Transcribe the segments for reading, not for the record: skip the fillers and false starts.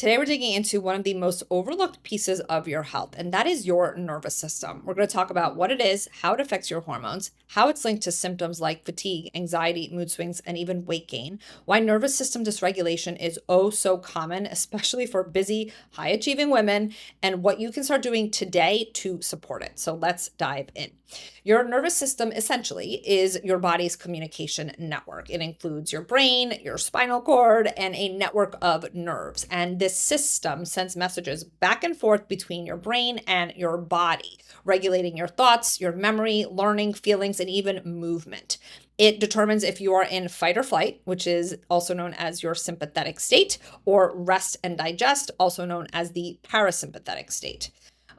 Today, we're digging into one of the most overlooked pieces of your health, and that is your nervous system. We're going to talk about what it is, how it affects your hormones, how it's linked to symptoms like fatigue, anxiety, mood swings, and even weight gain, why nervous system dysregulation is oh so common, especially for busy, high achieving women, and what you can start doing today to support it. So let's dive in. Your nervous system essentially is your body's communication network. It includes your brain, your spinal cord, and a network of nerves. And this system sends messages back and forth between your brain and your body, regulating your thoughts, your memory, learning, feelings, and even movement. It determines if you are in fight or flight, which is also known as your sympathetic state, or rest and digest, also known as the parasympathetic state.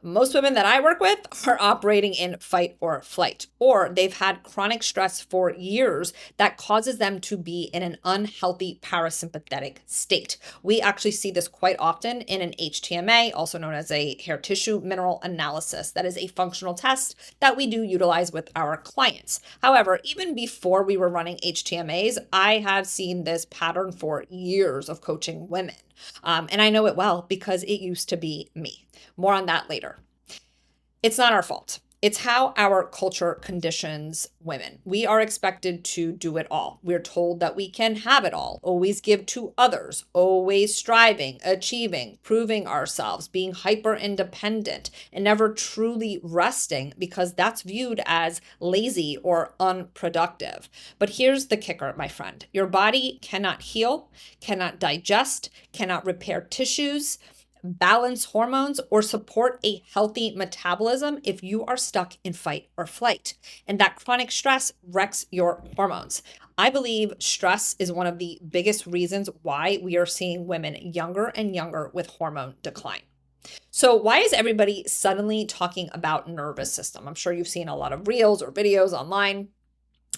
Most women that I work with are operating in fight or flight, or they've had chronic stress for years that causes them to be in an unhealthy parasympathetic state. We actually see this quite often in an HTMA, also known as a hair tissue mineral analysis. That is a functional test that we do utilize with our clients. However, even before we were running HTMAs, I have seen this pattern for years of coaching women. And I know it well because it used to be me. More on that later. It's not our fault. It's how our culture conditions women. We are expected to do it all. We're told that we can have it all, always give to others, always striving, achieving, proving ourselves, being hyper independent, and never truly resting because that's viewed as lazy or unproductive. But here's the kicker, my friend. Your body cannot heal, cannot digest, cannot repair tissues, balance hormones, or support a healthy metabolism if you are stuck in fight or flight. And that chronic stress wrecks your hormones. I believe stress is one of the biggest reasons why we are seeing women younger and younger with hormone decline. So why is everybody suddenly talking about nervous system? I'm sure you've seen a lot of reels or videos online.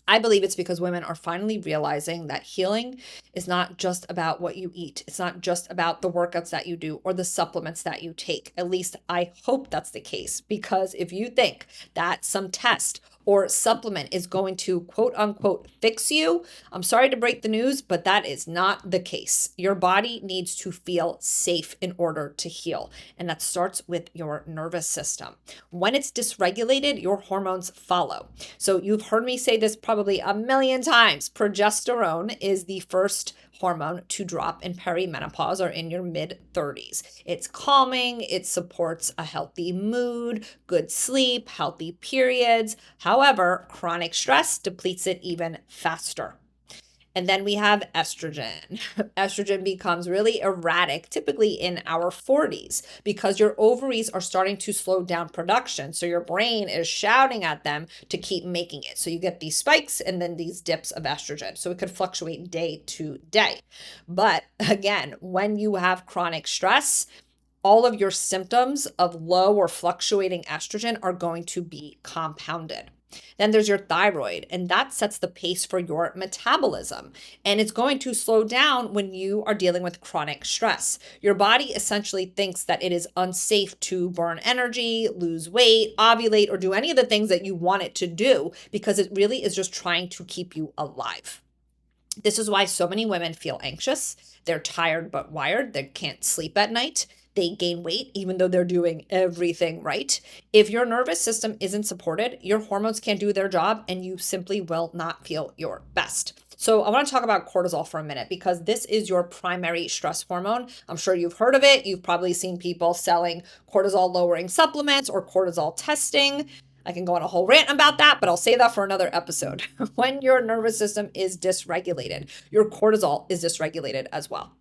I believe it's because women are finally realizing that healing is not just about what you eat. It's not just about the workouts that you do or the supplements that you take. At least I hope that's the case, because if you think that some test or supplement is going to quote unquote fix you, I'm sorry to break the news, but that is not the case. Your body needs to feel safe in order to heal. And that starts with your nervous system. When it's dysregulated, your hormones follow. So you've heard me say this probably a million times. Progesterone is the first hormone to drop in perimenopause or in your mid-30s. It's calming, it supports a healthy mood, good sleep, healthy periods. However, chronic stress depletes it even faster. And then we have estrogen. Estrogen becomes really erratic, typically in our 40s, because your ovaries are starting to slow down production. So your brain is shouting at them to keep making it. So you get these spikes and then these dips of estrogen. So it could fluctuate day to day. But again, when you have chronic stress, all of your symptoms of low or fluctuating estrogen are going to be compounded. Then there's your thyroid, and that sets the pace for your metabolism. And it's going to slow down when you are dealing with chronic stress. Your body essentially thinks that it is unsafe to burn energy, lose weight, ovulate, or do any of the things that you want it to do because it really is just trying to keep you alive. This is why so many women feel anxious. They're tired but wired. They can't sleep at night. They gain weight even though they're doing everything right. If your nervous system isn't supported, your hormones can't do their job and you simply will not feel your best. So I want to talk about cortisol for a minute because this is your primary stress hormone. I'm sure you've heard of it. You've probably seen people selling cortisol lowering supplements or cortisol testing. I can go on a whole rant about that, but I'll say that for another episode. When your nervous system is dysregulated, your cortisol is dysregulated as well.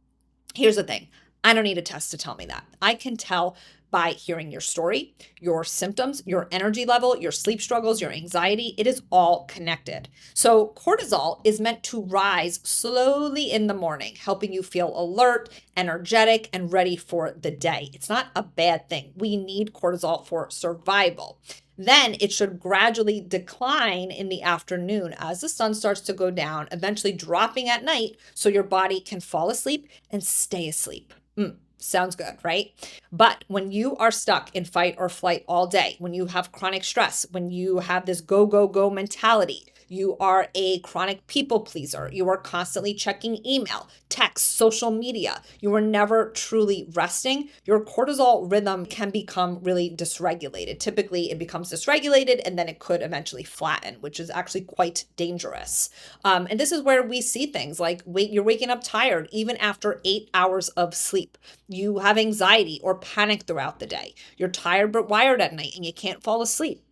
Here's the thing. I don't need a test to tell me that. I can tell by hearing your story, your symptoms, your energy level, your sleep struggles, your anxiety. It is all connected. So cortisol is meant to rise slowly in the morning, helping you feel alert, energetic, and ready for the day. It's not a bad thing. We need cortisol for survival. Then it should gradually decline in the afternoon as the sun starts to go down, eventually dropping at night so your body can fall asleep and stay asleep. Sounds good, right? But when you are stuck in fight or flight all day, when you have chronic stress, when you have this go, go, go mentality, You are a chronic people pleaser. You are constantly checking email, text, social media. You are never truly resting. Your cortisol rhythm can become really dysregulated. Typically, it becomes dysregulated and then it could eventually flatten, which is actually quite dangerous. And this is where we see things like you're waking up tired even after 8 hours of sleep. You have anxiety or panic throughout the day. You're tired but wired at night and you can't fall asleep.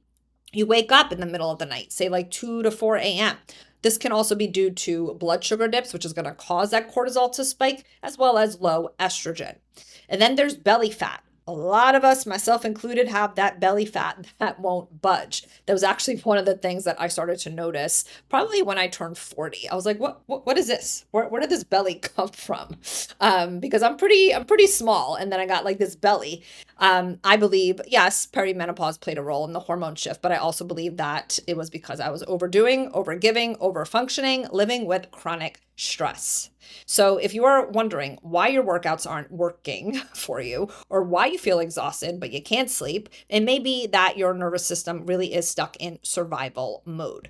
You wake up in the middle of the night, say like 2 to 4 a.m. This can also be due to blood sugar dips, which is going to cause that cortisol to spike, as well as low estrogen. And then there's belly fat. A lot of us, myself included, have that belly fat that won't budge. That was actually one of the things that I started to notice probably when I turned 40. I was like, what is this? Where did this belly come from? Because I'm pretty small, and then I got like this belly. I believe, yes, perimenopause played a role in the hormone shift, but I also believe that it was because I was overdoing, overgiving, overfunctioning, living with chronic stress. So if you are wondering why your workouts aren't working for you or why you feel exhausted but you can't sleep, it may be that your nervous system really is stuck in survival mode.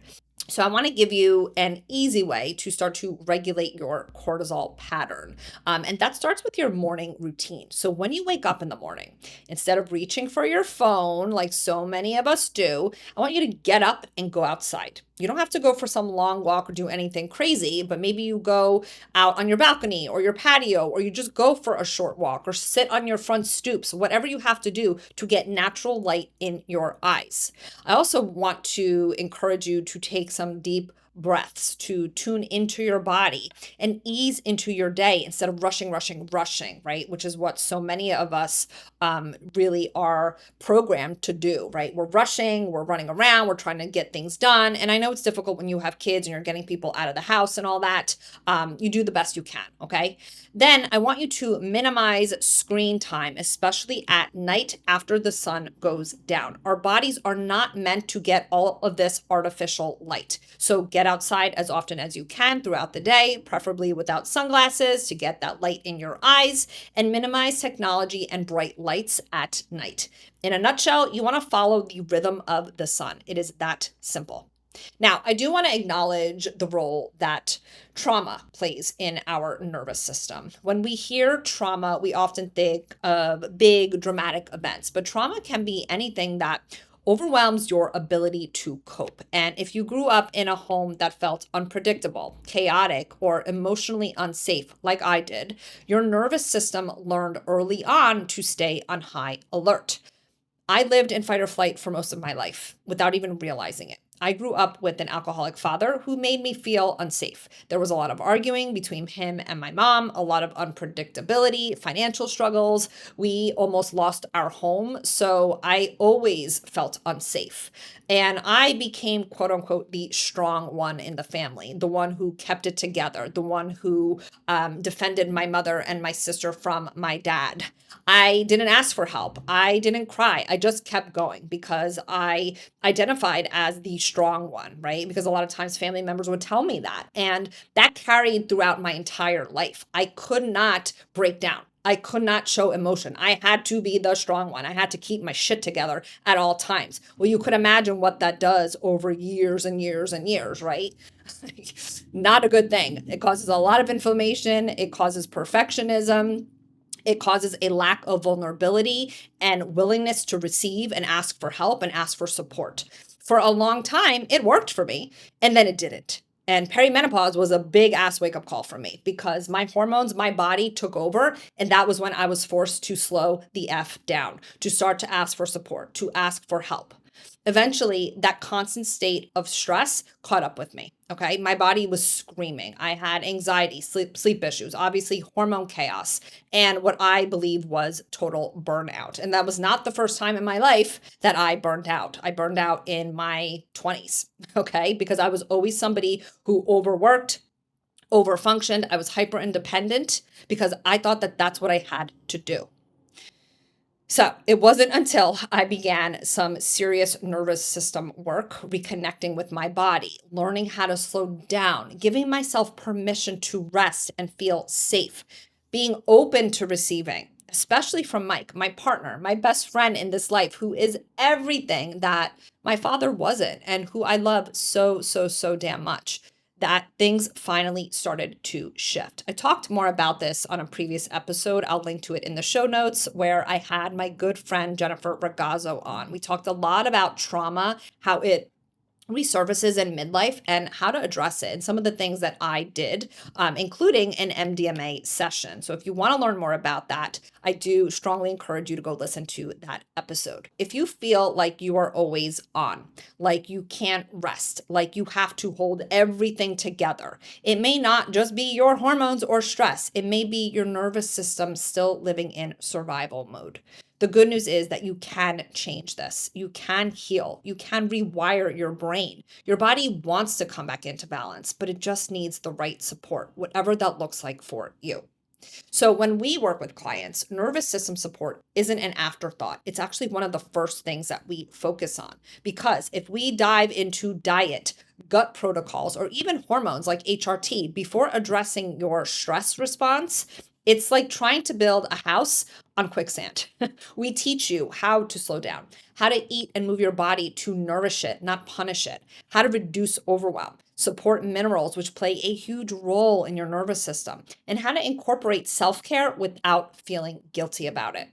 So I want to give you an easy way to start to regulate your cortisol pattern. And that starts with your morning routine. So when you wake up in the morning, instead of reaching for your phone like so many of us do, I want you to get up and go outside. You don't have to go for some long walk or do anything crazy, but maybe you go out on your balcony or your patio, or you just go for a short walk or sit on your front stoops, whatever you have to do to get natural light in your eyes. I also want to encourage you to take some deep breaths to tune into your body and ease into your day instead of rushing, right? Which is what so many of us really are programmed to do, right? We're rushing, we're running around, we're trying to get things done. And I know it's difficult when you have kids and you're getting people out of the house and all that. You do the best you can, okay? Then I want you to minimize screen time, especially at night after the sun goes down. Our bodies are not meant to get all of this artificial light. So get outside as often as you can throughout the day, preferably without sunglasses to get that light in your eyes, and minimize technology and bright lights at night. In a nutshell, you want to follow the rhythm of the sun. It is that simple. Now, I do want to acknowledge the role that trauma plays in our nervous system. When we hear trauma, we often think of big dramatic events, but trauma can be anything that overwhelms your ability to cope. And if you grew up in a home that felt unpredictable, chaotic, or emotionally unsafe, like I did, your nervous system learned early on to stay on high alert. I lived in fight or flight for most of my life without even realizing it. I grew up with an alcoholic father who made me feel unsafe. There was a lot of arguing between him and my mom, a lot of unpredictability, financial struggles. We almost lost our home, so I always felt unsafe. And I became, quote unquote, the strong one in the family, the one who kept it together, the one who defended my mother and my sister from my dad. I didn't ask for help. I didn't cry. I just kept going because I identified as the strong one, right? Because a lot of times family members would tell me that. And that carried throughout my entire life. I could not break down. I could not show emotion. I had to be the strong one. I had to keep my shit together at all times. Well, you could imagine what that does over years and years and years, right? Not a good thing. It causes a lot of inflammation. It causes perfectionism. It causes a lack of vulnerability and willingness to receive and ask for help and ask for support. For a long time, it worked for me, and then it didn't. And perimenopause was a big ass wake up call for me because my hormones, my body took over. And that was when I was forced to slow the F down, to start to ask for support, to ask for help. Eventually, that constant state of stress caught up with me. Okay. My body was screaming. I had anxiety, sleep issues, obviously hormone chaos, and what I believe was total burnout. And that was not the first time in my life that I burned out. I burned out in my 20s. Okay. Because I was always somebody who overworked, overfunctioned. I was hyper independent because I thought that that's what I had to do. So it wasn't until I began some serious nervous system work, reconnecting with my body, learning how to slow down, giving myself permission to rest and feel safe, being open to receiving, especially from Mike, my partner, my best friend in this life, who is everything that my father wasn't and who I love so, so, so damn much, that things finally started to shift. I talked more about this on a previous episode. I'll link to it in the show notes, where I had my good friend Jennifer Ragazzo on. We talked a lot about trauma, how it resurfaces in midlife, and how to address it, and some of the things that I did, including an MDMA session. So if you want to learn more about that, I do strongly encourage you to go listen to that episode. If you feel like you are always on, like you can't rest, like you have to hold everything together, it may not just be your hormones or stress. It may be your nervous system still living in survival mode. The good news is that you can change this. You can heal. You can rewire your brain. Your body wants to come back into balance, but it just needs the right support, whatever that looks like for you. So when we work with clients, nervous system support isn't an afterthought. It's actually one of the first things that we focus on, because if we dive into diet, gut protocols, or even hormones like HRT before addressing your stress response, it's like trying to build a house on quicksand. We teach you how to slow down, how to eat and move your body to nourish it, not punish it, how to reduce overwhelm, support minerals, which play a huge role in your nervous system, and how to incorporate self-care without feeling guilty about it.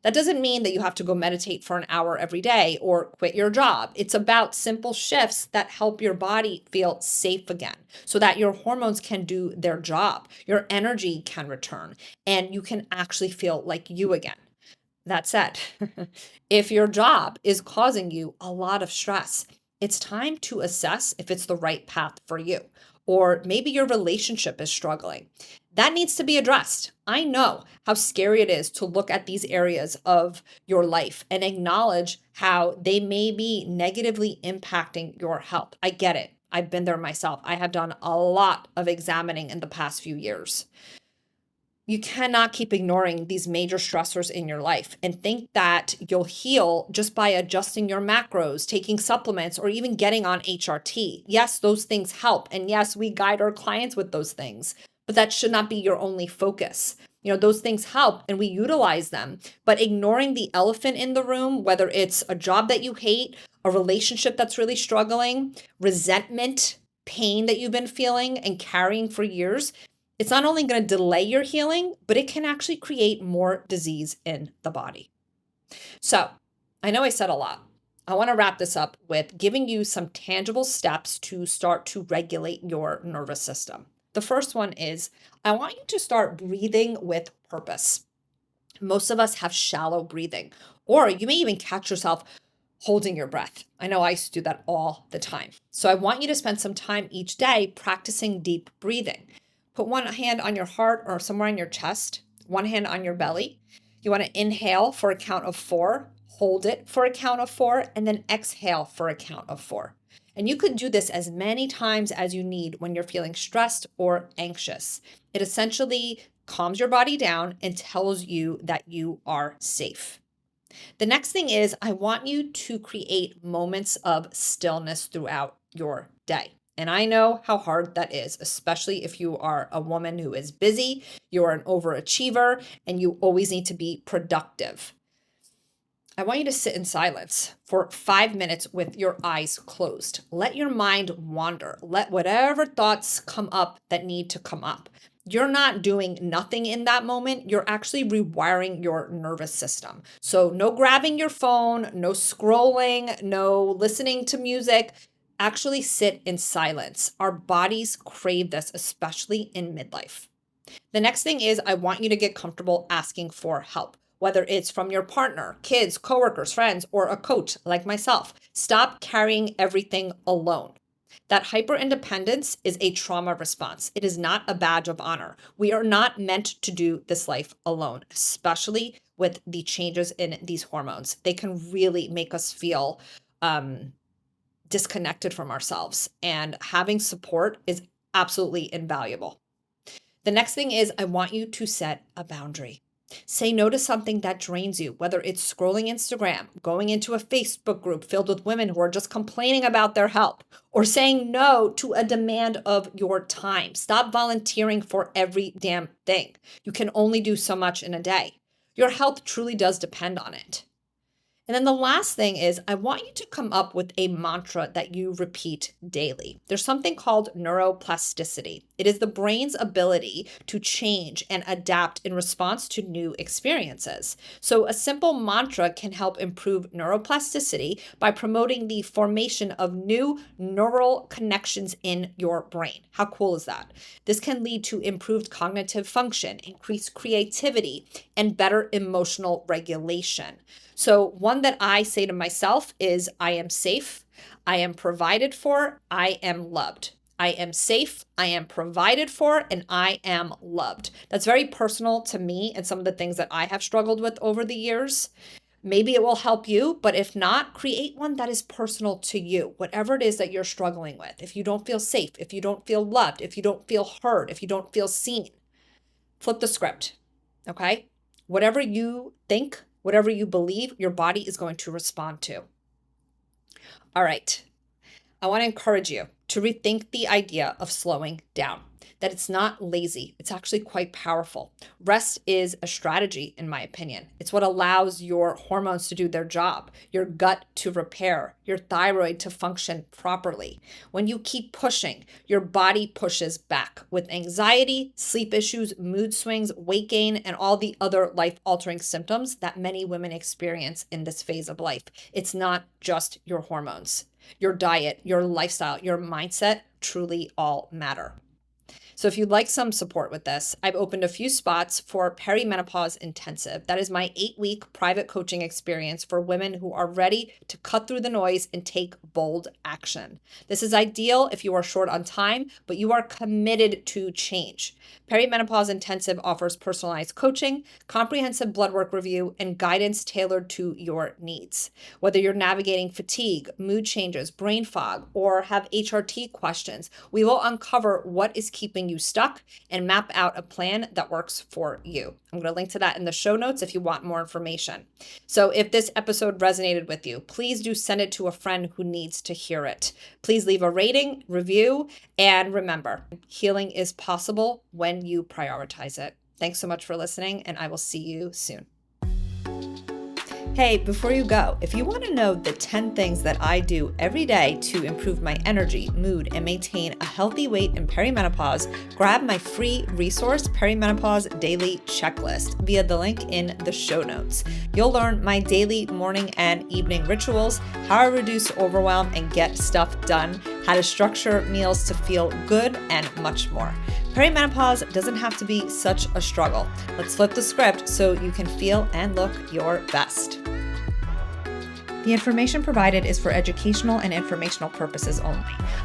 That doesn't mean that you have to go meditate for an hour every day or quit your job. It's about simple shifts that help your body feel safe again, so that your hormones can do their job, your energy can return, and you can actually feel like you again. That said, if your job is causing you a lot of stress, it's time to assess if it's the right path for you. Or maybe your relationship is struggling. That needs to be addressed. I know how scary it is to look at these areas of your life and acknowledge how they may be negatively impacting your health. I get it. I've been there myself. I have done a lot of examining in the past few years. You cannot keep ignoring these major stressors in your life and think that you'll heal just by adjusting your macros, taking supplements, or even getting on HRT. Yes, those things help. And yes, we guide our clients with those things, but that should not be your only focus. Those things help and we utilize them, but ignoring the elephant in the room, whether it's a job that you hate, a relationship that's really struggling, resentment, pain that you've been feeling and carrying for years, it's not only going to delay your healing, but it can actually create more disease in the body. So I know I said a lot. I want to wrap this up with giving you some tangible steps to start to regulate your nervous system. The first one is I want you to start breathing with purpose. Most of us have shallow breathing, or you may even catch yourself holding your breath. I know I used to do that all the time. So I want you to spend some time each day practicing deep breathing. Put one hand on your heart or somewhere on your chest, one hand on your belly. You want to inhale for a count of 4, hold it for a count of 4, and then exhale for a count of 4. And you could do this as many times as you need when you're feeling stressed or anxious. It essentially calms your body down and tells you that you are safe. The next thing is I want you to create moments of stillness throughout your day. And I know how hard that is, especially if you are a woman who is busy, you're an overachiever, and you always need to be productive. I want you to sit in silence for 5 minutes with your eyes closed. Let your mind wander. Let whatever thoughts come up that need to come up. You're not doing nothing in that moment. You're actually rewiring your nervous system. So no grabbing your phone, no scrolling, no listening to music. Actually sit in silence. Our bodies crave this, especially in midlife. The next thing is I want you to get comfortable asking for help, whether it's from your partner, kids, coworkers, friends, or a coach like myself. Stop carrying everything alone. That hyper-independence is a trauma response. It is not a badge of honor. We are not meant to do this life alone, especially with the changes in these hormones. They can really make us feel disconnected from ourselves, and having support is absolutely invaluable. The next thing is I want you to set a boundary. Say no to something that drains you, whether it's scrolling Instagram, going into a Facebook group filled with women who are just complaining about their health, or saying no to a demand of your time. Stop volunteering for every damn thing. You can only do so much in a day. Your health truly does depend on it. And then the last thing is I want you to come up with a mantra that you repeat daily. There's something called neuroplasticity. It is the brain's ability to change and adapt in response to new experiences. So a simple mantra can help improve neuroplasticity by promoting the formation of new neural connections in your brain. How cool is that? This can lead to improved cognitive function, increased creativity, and better emotional regulation. So one that I say to myself is, I am safe, I am provided for, I am loved. I am safe, I am provided for, and I am loved. That's very personal to me and some of the things that I have struggled with over the years. Maybe it will help you, but if not, create one that is personal to you, whatever it is that you're struggling with. If you don't feel safe, if you don't feel loved, if you don't feel heard, if you don't feel seen, flip the script, okay? Whatever you think, whatever you believe, your body is going to respond to. All right. I want to encourage you to rethink the idea of slowing down, that it's not lazy. It's actually quite powerful. Rest is a strategy, in my opinion. It's what allows your hormones to do their job, your gut to repair, your thyroid to function properly. When you keep pushing, your body pushes back with anxiety, sleep issues, mood swings, weight gain, and all the other life-altering symptoms that many women experience in this phase of life. It's not just your hormones. Your diet, your lifestyle, your mindset truly all matter. So if you'd like some support with this, I've opened a few spots for Perimenopause Intensive. That is my 8-week private coaching experience for women who are ready to cut through the noise and take bold action. This is ideal if you are short on time, but you are committed to change. Perimenopause Intensive offers personalized coaching, comprehensive blood work review, and guidance tailored to your needs. Whether you're navigating fatigue, mood changes, brain fog, or have HRT questions, we will uncover what is keeping you stuck and map out a plan that works for you. I'm going to link to that in the show notes if you want more information. So if this episode resonated with you, please do send it to a friend who needs to hear it. Please leave a rating, review, and remember, healing is possible when you prioritize it. Thanks so much for listening, and I will see you soon. Hey, before you go, if you want to know the 10 things that I do every day to improve my energy, mood, and maintain a healthy weight in perimenopause, grab my free resource, Perimenopause Daily Checklist, via the link in the show notes. You'll learn my daily morning and evening rituals, how I reduce overwhelm and get stuff done, how to structure meals to feel good, and much more. Perimenopause doesn't have to be such a struggle. Let's flip the script so you can feel and look your best. The information provided is for educational and informational purposes only.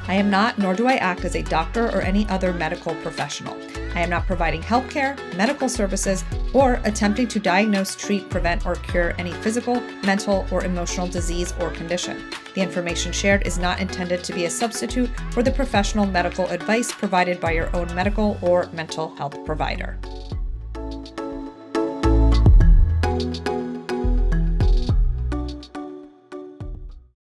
I am not, nor do I act as a doctor or any other medical professional. I am not providing healthcare, medical services, or attempting to diagnose, treat, prevent, or cure any physical, mental, or emotional disease or condition. The information shared is not intended to be a substitute for the professional medical advice provided by your own medical or mental health provider.